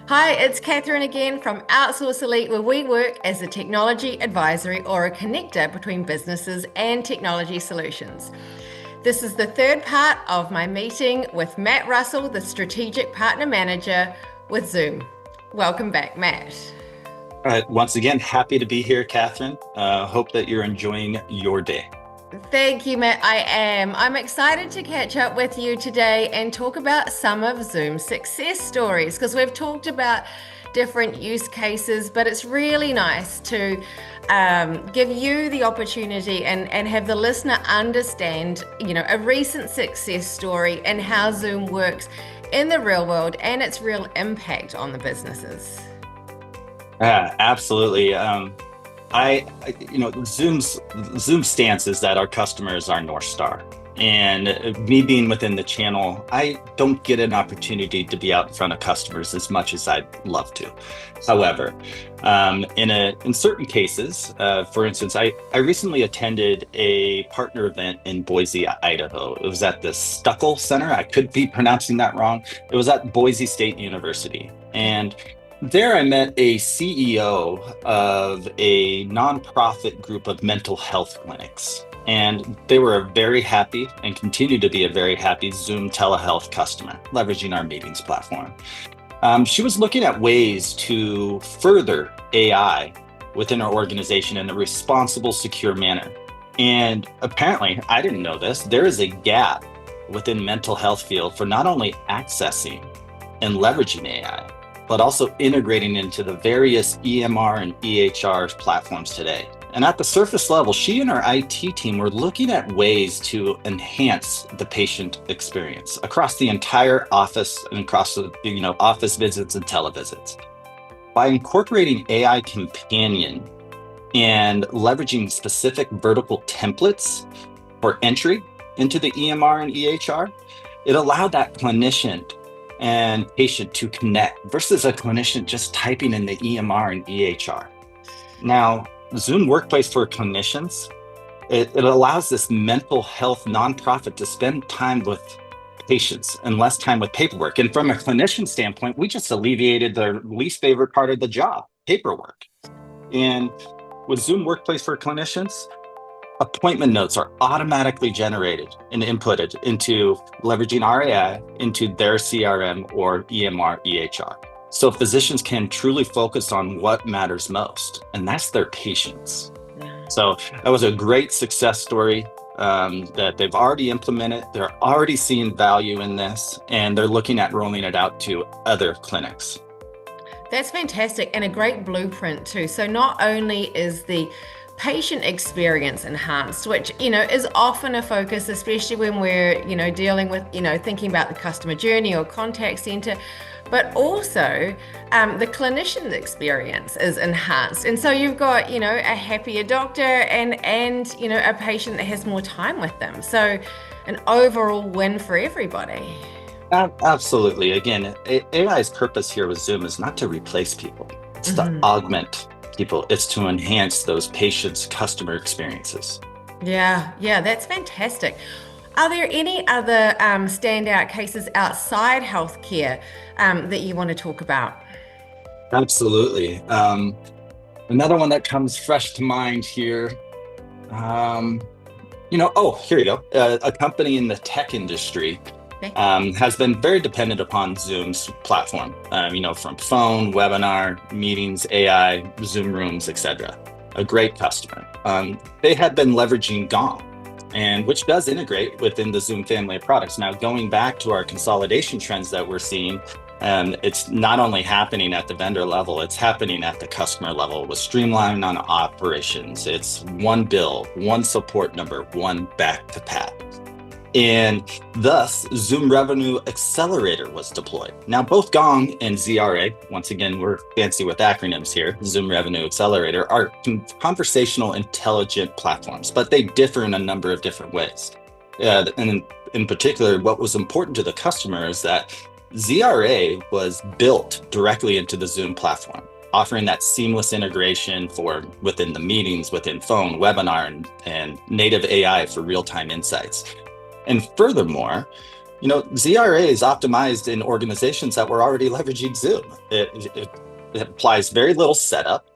Hi, it's Catherine again from Outsource Elite, where we work as a technology advisory or a connector between businesses and technology solutions. This is the third part of my meeting with Matt Russell, the Strategic Partner Manager with Zoom. Welcome back, Matt. Once again, happy to be here, Catherine. Hope that you're enjoying your day. Thank you, Matt. I am. I'm excited to catch up with you today and talk about some of Zoom's success stories because we've talked about different use cases, but it's really nice to give you the opportunity and have the listener understand, a recent success story and how Zoom works in the real world and its real impact on the businesses. Yeah, absolutely. Zoom's stance is that our customers are North Star. And me being within the channel, I don't get an opportunity to be out in front of customers as much as I'd love to. However, in certain cases, for instance, I recently attended a partner event in Boise, Idaho. It was at the Stuckel Center. I could be pronouncing that wrong. It was at Boise State University. And there, I met a CEO of a nonprofit group of mental health clinics, and they were a very happy and continue to be a very happy Zoom telehealth customer, leveraging our meetings platform. She was looking at ways to further AI within our organization in a responsible, secure manner. And apparently, I didn't know this, there is a gap within mental health field for not only accessing and leveraging AI, but also integrating into the various EMR and EHR platforms today. And at the surface level, she and her IT team were looking at ways to enhance the patient experience across the entire office and across the office visits and televisits. By incorporating AI Companion and leveraging specific vertical templates for entry into the EMR and EHR, it allowed that clinician and patient to connect versus a clinician just typing in the EMR and EHR. Now, Zoom Workplace for Clinicians, it allows this mental health nonprofit to spend time with patients and less time with paperwork. And from a clinician standpoint, we just alleviated the least favorite part of the job, paperwork. And with Zoom Workplace for Clinicians, appointment notes are automatically generated and inputted into leveraging our AI into their CRM or EMR, EHR. So physicians can truly focus on what matters most, and that's their patients. So that was a great success story that they've already implemented. They're already seeing value in this, and they're looking at rolling it out to other clinics. That's fantastic and a great blueprint too. So not only is the patient experience enhanced, which is often a focus, especially when we're dealing with thinking about the customer journey or contact center, but also the clinician's experience is enhanced, and so you've got a happier doctor and a patient that has more time with them. So an overall win for everybody. Absolutely. Again, AI's purpose here with Zoom is not to replace people; it's to augment people. It's to enhance those patients' customer experiences. Yeah, that's fantastic. Are there any other standout cases outside healthcare that you want to talk about? Absolutely. Another one that comes fresh to mind here. Here you go. A company in the tech industry has been very dependent upon Zoom's platform, from phone, webinar, meetings, AI, Zoom rooms, etc. A great customer. They had been leveraging Gong, and which does integrate within the Zoom family of products. Now, going back to our consolidation trends that we're seeing, it's not only happening at the vendor level, it's happening at the customer level with streamlining on operations. It's one bill, one support number, one back to pat. And thus, Zoom Revenue Accelerator was deployed. Now, both Gong and ZRA, once again, we're fancy with acronyms here, Zoom Revenue Accelerator, are conversational intelligent platforms, but they differ in a number of different ways. And in particular, what was important to the customer is that ZRA was built directly into the Zoom platform, offering that seamless integration for within the meetings, within phone, webinar, and native AI for real-time insights. And furthermore, ZRA is optimized in organizations that were already leveraging Zoom. It applies very little setup,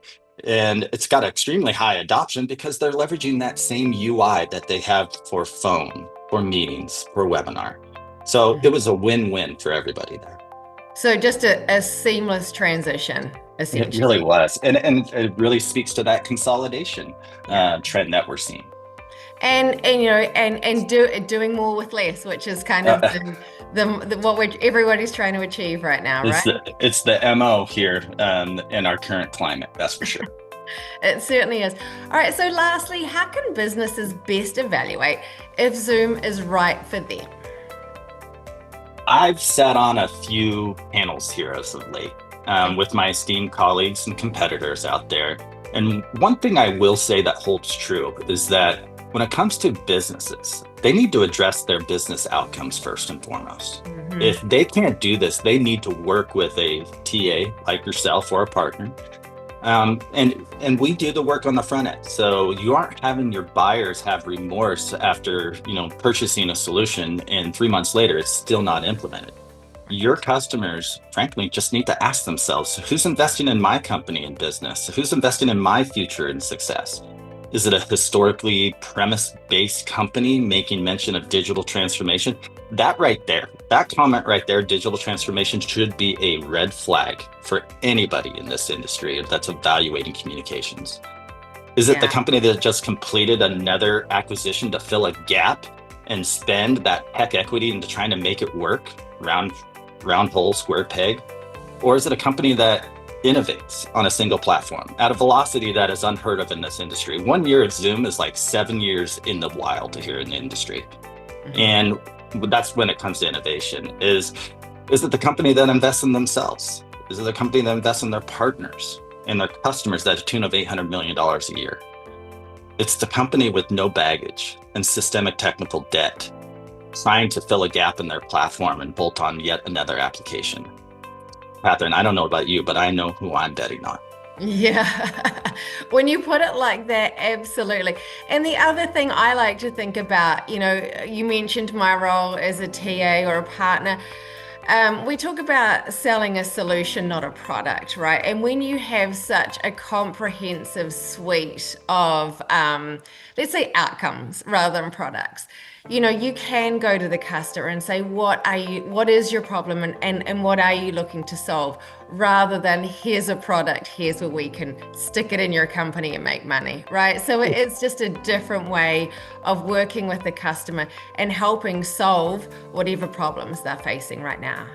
and it's got extremely high adoption because they're leveraging that same UI that they have for phone, for meetings, for webinar. So it was a win-win for everybody there. So just a seamless transition, essentially. It really was. And it really speaks to that consolidation trend that we're seeing. And doing more with less, which is kind of what everybody's trying to achieve right now, right? It's the MO here in our current climate, that's for sure. It certainly is. All right, so lastly, how can businesses best evaluate if Zoom is right for them? I've sat on a few panels here as of late with my esteemed colleagues and competitors out there. And one thing I will say that holds true is that when it comes to businesses, they need to address their business outcomes first and foremost. Mm-hmm. If they can't do this, they need to work with a TA like yourself or a partner. And we do the work on the front end. So you aren't having your buyers have remorse after, purchasing a solution and 3 months later, it's still not implemented. Your customers, frankly, just need to ask themselves, who's investing in my company and business? Who's investing in my future and success? Is it a historically premise-based company making mention of digital transformation? That right there, that comment right there, digital transformation should be a red flag for anybody in this industry that's evaluating communications. Is it the company that just completed another acquisition to fill a gap and spend that tech equity into trying to make it work, round hole, square peg? Or is it a company that innovates on a single platform at a velocity that is unheard of in this industry? 1 year of Zoom is like 7 years in the wild here in the industry. And that's when it comes to innovation. Is it the company that invests in themselves? Is it the company that invests in their partners and their customers that tune of $800 million a year? It's the company with no baggage and systemic technical debt trying to fill a gap in their platform and bolt on yet another application. Catherine, I don't know about you, but I know who I'm betting on. Yeah, when you put it like that, absolutely. And the other thing I like to think about, you mentioned my role as a TA or a partner. We talk about selling a solution, not a product, right? And when you have such a comprehensive suite of, let's say, outcomes rather than products, you can go to the customer and say, what is your problem and what are you looking to solve, rather than here's a product, here's where we can stick it in your company and make money, right? So it's just a different way of working with the customer and helping solve whatever problems they're facing right now.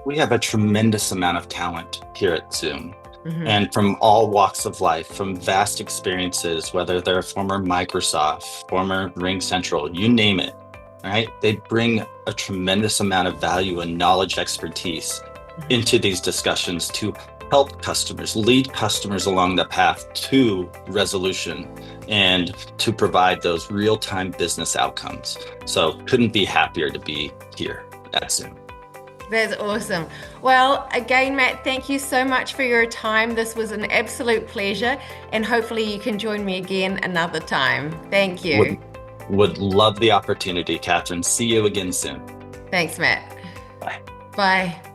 We have a tremendous amount of talent here at Zoom. And from all walks of life, from vast experiences, whether they're former Microsoft, former Ring Central, you name it, right? They bring a tremendous amount of value and knowledge expertise into these discussions to help customers, lead customers along the path to resolution and to provide those real-time business outcomes. So couldn't be happier to be here at Zoom. That's awesome. Well, again, Matt, thank you so much for your time. This was an absolute pleasure, and hopefully you can join me again another time. Thank you. Would love the opportunity, Catherine. See you again soon. Thanks, Matt. Bye. Bye.